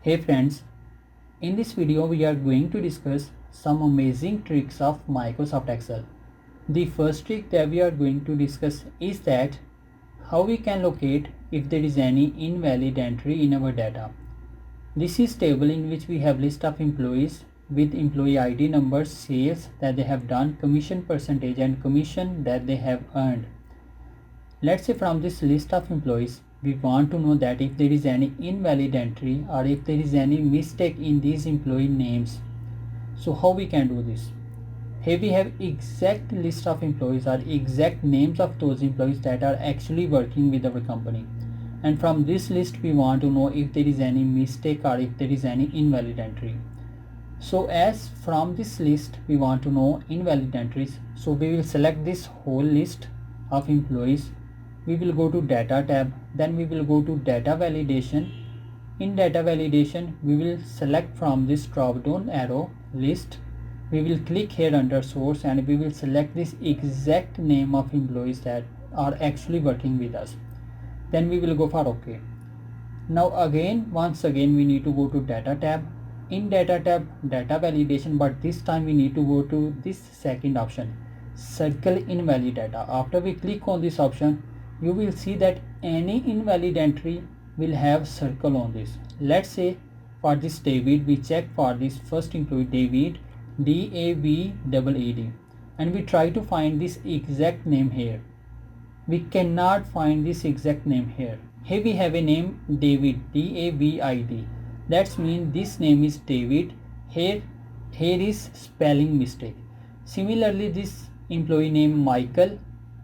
Hey friends, in this video we are going to discuss some amazing tricks of Microsoft Excel. The first trick that we are going to discuss is that how we can locate if there is any invalid entry in our data. This is table in which we have list of employees with employee ID numbers, sales that they have done, commission percentage and commission that they have earned. Let's say from this list of employees, we want to know that if there is any invalid entry or if there is any mistake in these employee names. So how we can do this? Here we have exact list of employees or exact names of those employees that are actually working with our company. And from this list we want to know if there is any mistake or if there is any invalid entry. So as from this list we want to know invalid entries, so we will select this whole list of employees. We will go to data tab, then we will go to data validation. In data validation we will select from this drop down arrow list. We will click here under source and we will select this exact name of employees that are actually working with us. Then we will go for OK. Now once again we need to go to data tab. In data tab, data validation, but this time we need to go to this second option, circle invalid data. After we click on this option, you will see that any invalid entry will have circle on this. Let's say for this David, we check for this first employee David, DAVEED, and we try to find this exact name here. We cannot find this exact name here. Here we have a name David, DAVID. That means this name is David. Here is spelling mistake. Similarly, this employee name Michael.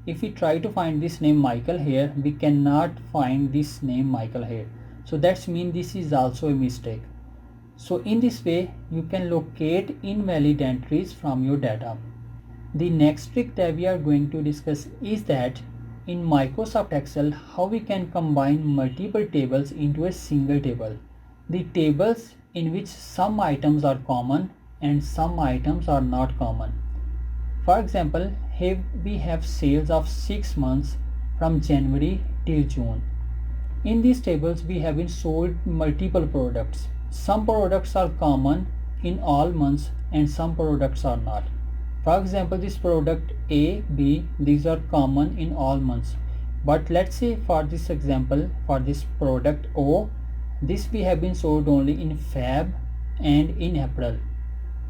If we try to find this name Michael here, we cannot find this name Michael here. So that means this is also a mistake. So in this way, you can locate invalid entries from your data. The next trick that we are going to discuss is that in Microsoft Excel, how we can combine multiple tables into a single table. The tables in which some items are common and some items are not common. For example, here we have sales of 6 months from January till June. In these tables we have been sold multiple products. Some products are common in all months and some products are not. For example, this product A, B, these are common in all months. But let's say for this example, for this product O, this we have been sold only in Feb and in April.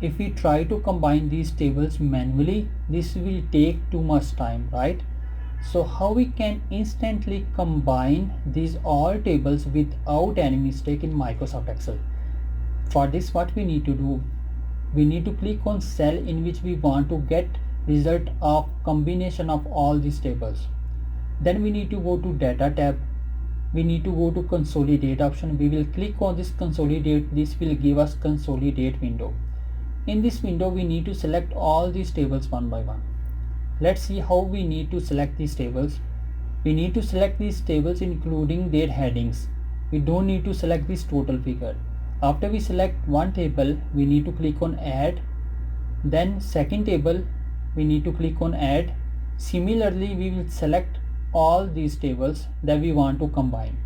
If we try to combine these tables manually, this will take too much time, right? So how we can instantly combine these all tables without any mistake in Microsoft Excel? For this, what we need to do, we need to click on cell in which we want to get result of combination of all these tables. Then we need to go to data tab. We need to go to consolidate option. We will click on this consolidate. This will give us consolidate window. In this window we need to select all these tables one by one. Let's see how we need to select these tables. We need to select these tables including their headings. We don't need to select this total figure. After we select one table, we need to click on add. Then second table, we need to click on add. Similarly, we will select all these tables that we want to combine.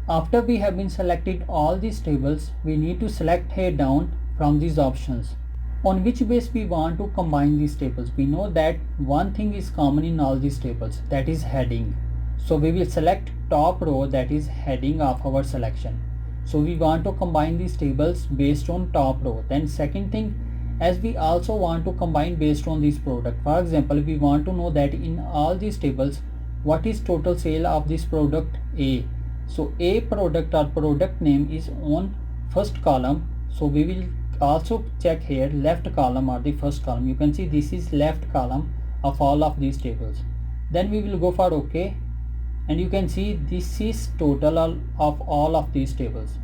After we have been selected all these tables, we need to select here down from these options. On which base we want to combine these tables? We know that one thing is common in all these tables, that is heading. So we will select top row, that is heading of our selection. So we want to combine these tables based on top row. Then second thing, as we also want to combine based on this product. For example, we want to know that in all these tables, what is total sale of this product A. So A product or product name is on first column. So we will also check here left column or the first column. You can see this is left column of all of these tables. Then we will go for OK. And you can see this is total of all of these tables.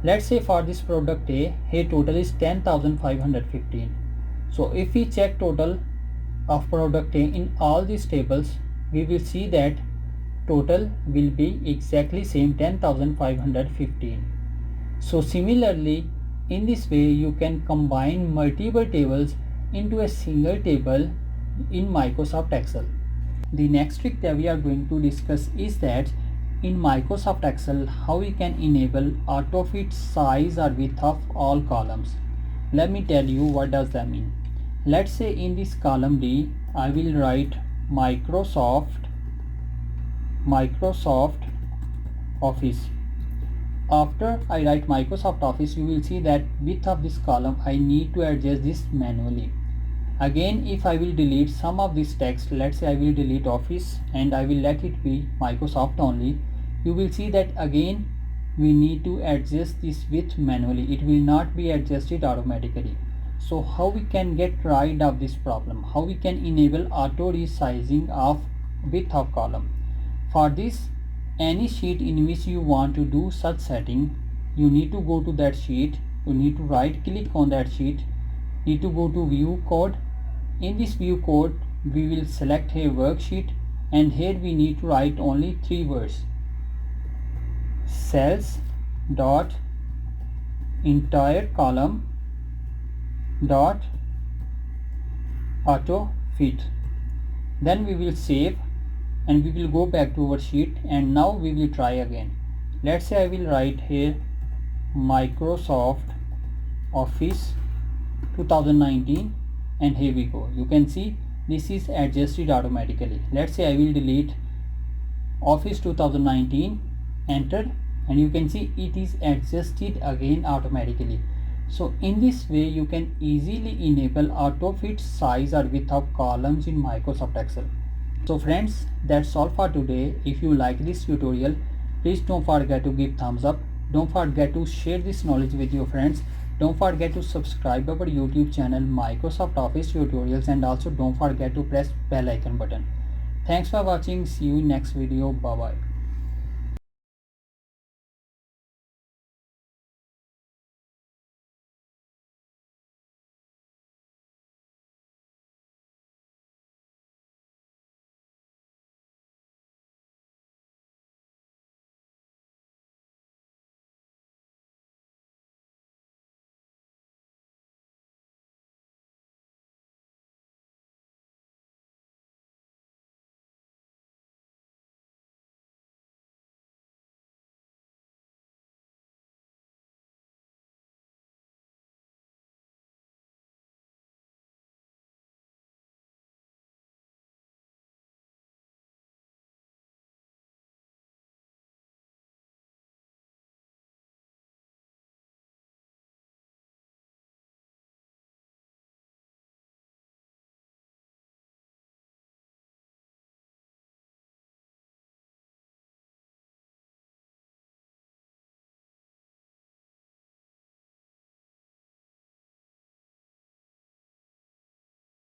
Let's say for this product A, here total is 10,515. So if we check total of product A in all these tables, we will see that total will be exactly same 10,515. So similarly, in this way you can combine multiple tables into a single table in Microsoft Excel. the next trick that we are going to discuss is that in Microsoft Excel how we can enable auto fit size or width of all columns. Let me tell you what does that mean. Let's say in this column D I will write Microsoft Office. After I write Microsoft Office, you will see that width of this column I need to adjust this manually. Again, if I will delete some of this text, let's say I will delete Office and I will let it be Microsoft only, you will see that again we need to adjust this width manually. It will not be adjusted automatically. So how we can get rid of this problem? How we can enable auto resizing of width of column? For this, any sheet in which you want to do such setting, you need to go to that sheet, you need to right click on that sheet, need to go to view code. In this view code we will select a worksheet and here we need to write only 3 words: cells dot entire column dot auto fit. Then we will save and we will go back to our sheet and now we will try again. Let's say I will write here Microsoft Office 2019 and here we go. You can see this is adjusted automatically. Let's say I will delete Office 2019, enter, and you can see it is adjusted again automatically. So in this way you can easily enable auto fit size or width of columns in Microsoft Excel. So friends, that's all for today. If you like this tutorial, please don't forget to give thumbs up. Don't forget to share this knowledge with your friends. Don't forget to subscribe our YouTube channel Microsoft Office Tutorials, and also don't forget to press bell icon button. Thanks for watching. See you in next video. Bye bye.